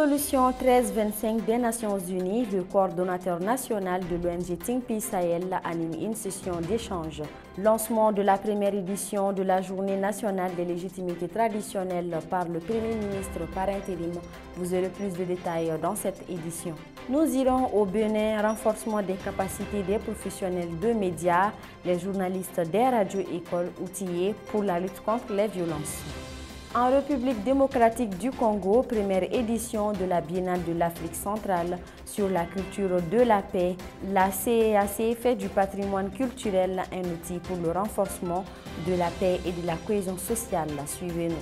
Résolution 1325 des Nations Unies, le coordonnateur national de l'ONG Think Peace Sahel anime une session d'échange. Lancement de la première édition de la Journée nationale des légitimités traditionnelles par le Premier ministre par intérim. Vous aurez plus de détails dans cette édition. Nous irons au Bénin, renforcement des capacités des professionnels de médias, les journalistes des radios-écoles outillés pour la lutte contre les violences. En République démocratique du Congo, première édition de la Biennale de l'Afrique centrale sur la culture de la paix, la CEAC fait du patrimoine culturel un outil pour le renforcement de la paix et de la cohésion sociale. Suivez-nous.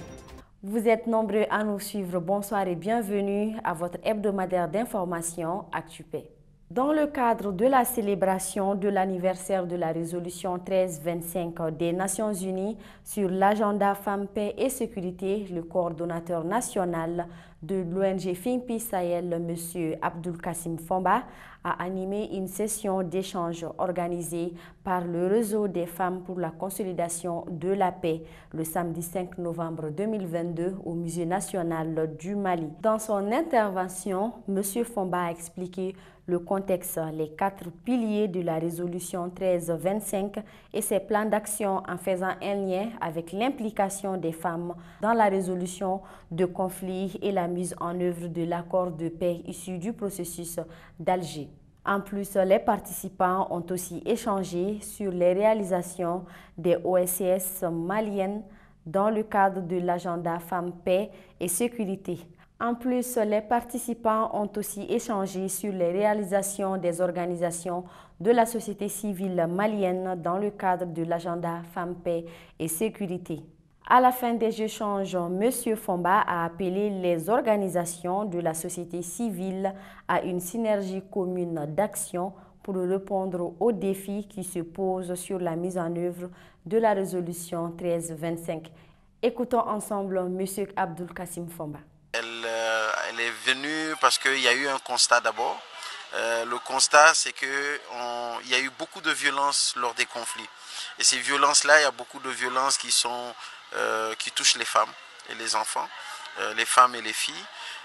Vous êtes nombreux à nous suivre. Bonsoir et bienvenue à votre hebdomadaire d'information ActuPaix. Dans le cadre de la célébration de l'anniversaire de la résolution 1325 des Nations Unies sur l'agenda Femmes, Paix et Sécurité, le coordonnateur national de l'ONG Think Peace Sahel, M. Abdul Kassim Fomba, a animé une session d'échange organisée par le réseau des femmes pour la consolidation de la paix le samedi 5 novembre 2022 au Musée national du Mali. Dans son intervention, M. Fomba a expliqué le contexte, les 4 piliers de la résolution 1325 et ses plans d'action en faisant un lien avec l'implication des femmes dans la résolution de conflits et la mise en œuvre de l'accord de paix issu du processus d'Alger. En plus, les participants ont aussi échangé sur les réalisations des OSCS maliennes dans le cadre de l'agenda Femmes, Paix et Sécurité. En plus, les participants ont aussi échangé sur les réalisations des organisations de la société civile malienne dans le cadre de l'agenda Femmes, Paix et Sécurité. À la fin des échanges, M. Fomba a appelé les organisations de la société civile à une synergie commune d'action pour répondre aux défis qui se posent sur la mise en œuvre de la résolution 1325. Écoutons ensemble M. Abdul Kassim Fomba. Elle est venue parce qu'il y a eu un constat d'abord. Le constat, c'est qu'il y a eu beaucoup de violences lors des conflits. Et ces violences-là, il y a beaucoup de violences qui touchent les femmes et les enfants, les femmes et les filles.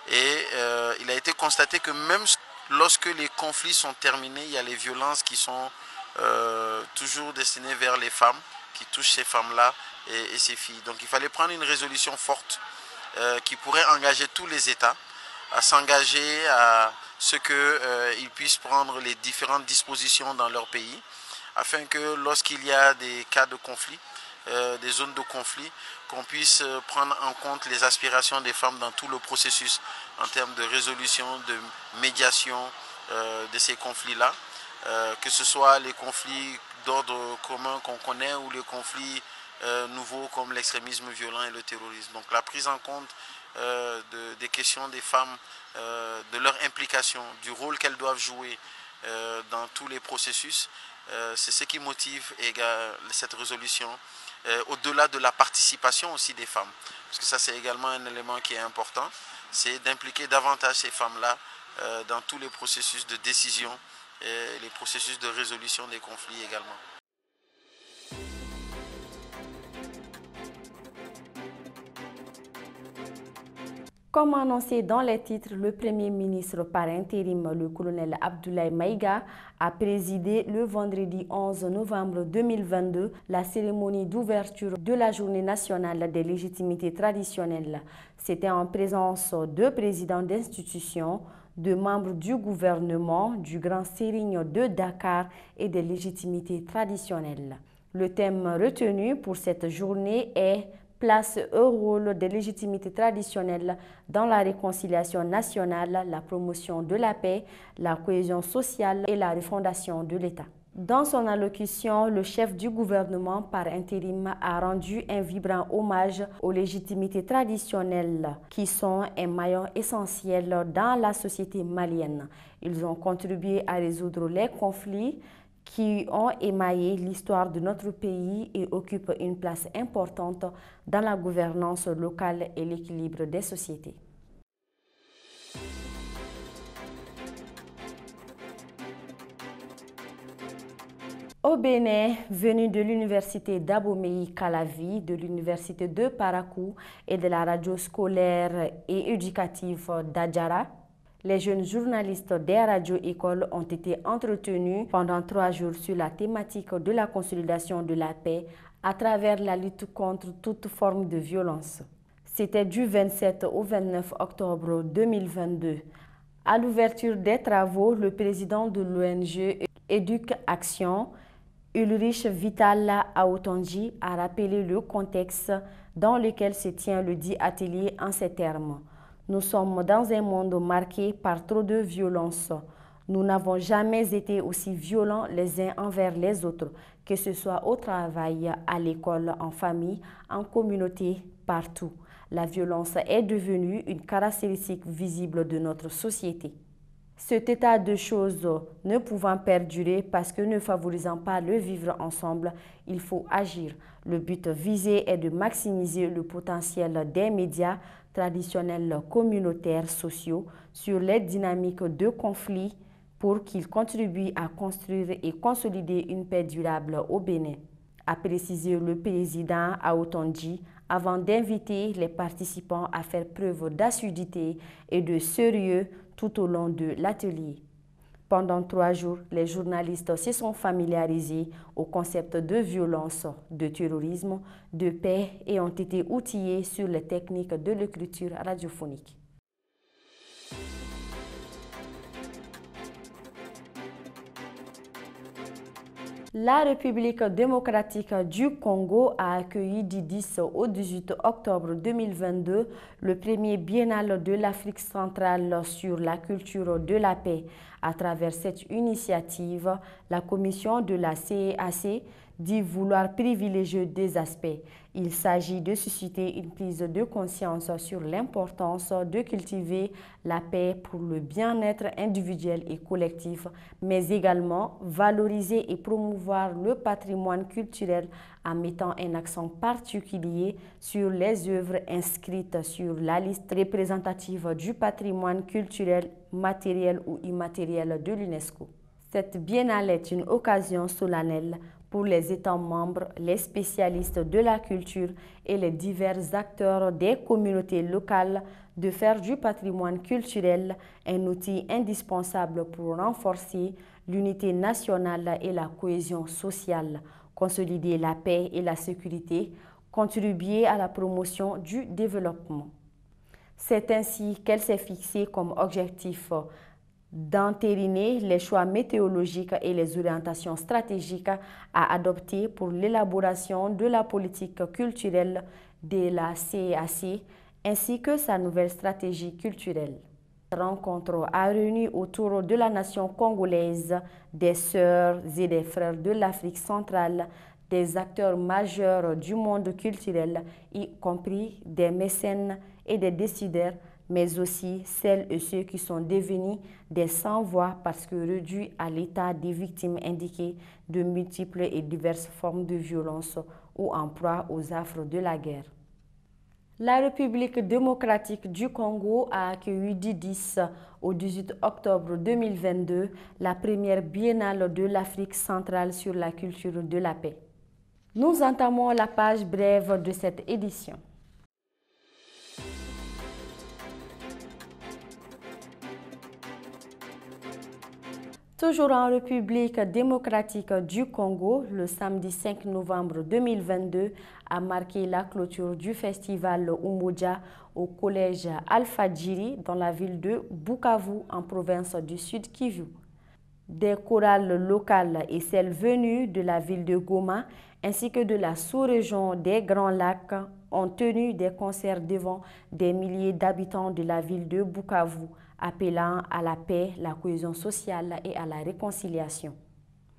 Et il a été constaté que même lorsque les conflits sont terminés, il y a les violences qui sont toujours destinées vers les femmes, qui touchent ces femmes-là et ces filles. Donc il fallait prendre une résolution forte qui pourrait engager tous les États à s'engager à ce qu'ils puissent prendre les différentes dispositions dans leur pays, afin que lorsqu'il y a des cas de conflit, des zones de conflit, qu'on puisse prendre en compte les aspirations des femmes dans tout le processus en termes de résolution, de médiation de ces conflits-là, que ce soit les conflits d'ordre commun qu'on connaît ou les conflits nouveaux comme l'extrémisme violent et le terrorisme. Donc la prise en compte des questions des femmes, de leur implication, du rôle qu'elles doivent jouer dans tous les processus, c'est ce qui motive cette résolution, au-delà de la participation aussi des femmes. Parce que ça, c'est également un élément qui est important, c'est d'impliquer davantage ces femmes-là dans tous les processus de décision et les processus de résolution des conflits également. Comme annoncé dans les titres, le Premier ministre par intérim, le colonel Abdoulaye Maïga, a présidé le vendredi 11 novembre 2022 la cérémonie d'ouverture de la Journée nationale des légitimités traditionnelles. C'était en présence de présidents d'institutions, de membres du gouvernement, du Grand Sérigne de Dakar et des légitimités traditionnelles. Le thème retenu pour cette journée est place au rôle des légitimités traditionnelles dans la réconciliation nationale, la promotion de la paix, la cohésion sociale et la refondation de l'État. Dans son allocution, le chef du gouvernement par intérim a rendu un vibrant hommage aux légitimités traditionnelles qui sont un maillon essentiel dans la société malienne. Ils ont contribué à résoudre les conflits qui ont émaillé l'histoire de notre pays et occupent une place importante dans la gouvernance locale et l'équilibre des sociétés. Au Au Bénin, venus de l'université d'Abomey-Calavi, de l'université de Parakou et de la radio scolaire et éducative d'Adjara, les jeunes journalistes des radios-écoles ont été entretenus pendant 3 jours sur la thématique de la consolidation de la paix à travers la lutte contre toute forme de violence. C'était du 27 au 29 octobre 2022. À l'ouverture des travaux, le président de l'ONG Éduc Action, Ulrich Vitala Aotonji, a rappelé le contexte dans lequel se tient le dit atelier en ces termes. Nous sommes dans un monde marqué par trop de violence. Nous n'avons jamais été aussi violents les uns envers les autres, que ce soit au travail, à l'école, en famille, en communauté, partout. La violence est devenue une caractéristique visible de notre société. Cet état de choses ne pouvant perdurer parce que ne favorisant pas le vivre ensemble, il faut agir. Le but visé est de maximiser le potentiel des médias traditionnels communautaires sociaux sur les dynamiques de conflit pour qu'ils contribuent à construire et consolider une paix durable au Bénin, a précisé le président Aotonji avant d'inviter les participants à faire preuve d'assiduité et de sérieux tout au long de l'atelier. Pendant 3 jours, les journalistes se sont familiarisés au concept de violence, de terrorisme, de paix et ont été outillés sur les techniques de l'écriture radiophonique. La République démocratique du Congo a accueilli du 10 au 18 octobre 2022 le premier biennale de l'Afrique centrale sur la culture de la paix. À travers cette initiative, la commission de la CEAC dit vouloir privilégier 2 aspects. Il s'agit de susciter une prise de conscience sur l'importance de cultiver la paix pour le bien-être individuel et collectif, mais également valoriser et promouvoir le patrimoine culturel en mettant un accent particulier sur les œuvres inscrites sur la liste représentative du patrimoine culturel, matériel ou immatériel de l'UNESCO. Cette biennale est une occasion solennelle pour les États membres, les spécialistes de la culture et les divers acteurs des communautés locales de faire du patrimoine culturel un outil indispensable pour renforcer l'unité nationale et la cohésion sociale, consolider la paix et la sécurité, contribuer à la promotion du développement. C'est ainsi qu'elle s'est fixée comme objectif d'entériner les choix météorologiques et les orientations stratégiques à adopter pour l'élaboration de la politique culturelle de la CEAC ainsi que sa nouvelle stratégie culturelle. Cette rencontre a réuni autour de la nation congolaise des sœurs et des frères de l'Afrique centrale, des acteurs majeurs du monde culturel, y compris des mécènes et des décideurs, mais aussi celles et ceux qui sont devenus des sans-voix parce que réduits à l'état des victimes indiquées de multiples et diverses formes de violence ou en proie aux affres de la guerre. La République démocratique du Congo a accueilli du 10 au 18 octobre 2022 la première biennale de l'Afrique centrale sur la culture de la paix. Nous entamons la page brève de cette édition. Toujours en République démocratique du Congo, le samedi 5 novembre 2022 a marqué la clôture du festival Umoja au collège Al-Fadjiri dans la ville de Bukavu en province du Sud Kivu. Des chorales locales et celles venues de la ville de Goma ainsi que de la sous-région des Grands Lacs ont tenu des concerts devant des milliers d'habitants de la ville de Bukavu, appelant à la paix, la cohésion sociale et à la réconciliation.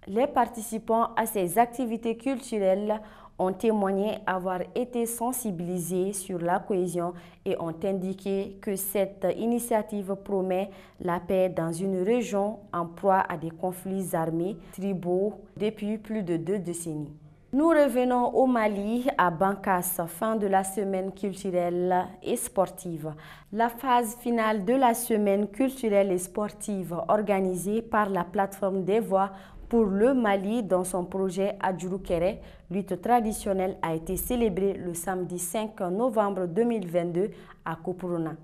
Les participants à ces activités culturelles ont témoigné avoir été sensibilisés sur la cohésion et ont indiqué que cette initiative promet la paix dans une région en proie à des conflits armés tribaux depuis plus de 2 décennies. Nous revenons au Mali, à Bankas, fin de la semaine culturelle et sportive. La phase finale de la semaine culturelle et sportive organisée par la plateforme des voix Pour le Mali, dans son projet Adjurukere, lutte traditionnelle a été célébrée le samedi 5 novembre 2022 à Kouporouna.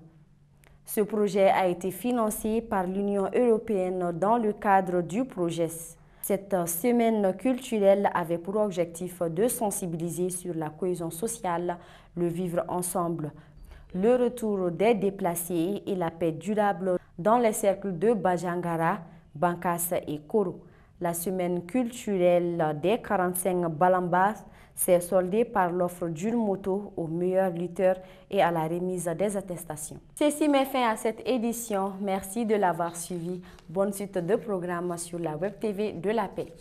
Ce projet a été financé par l'Union européenne dans le cadre du projet. Cette semaine culturelle avait pour objectif de sensibiliser sur la cohésion sociale, le vivre ensemble, le retour des déplacés et la paix durable dans les cercles de Bajangara, Bankas et Koro. La semaine culturelle des 45 Balambas s'est soldée par l'offre d'une moto aux meilleurs lutteurs et à la remise des attestations. Ceci met fin à cette édition. Merci de l'avoir suivi. Bonne suite de programmes sur la Web TV de la Paix.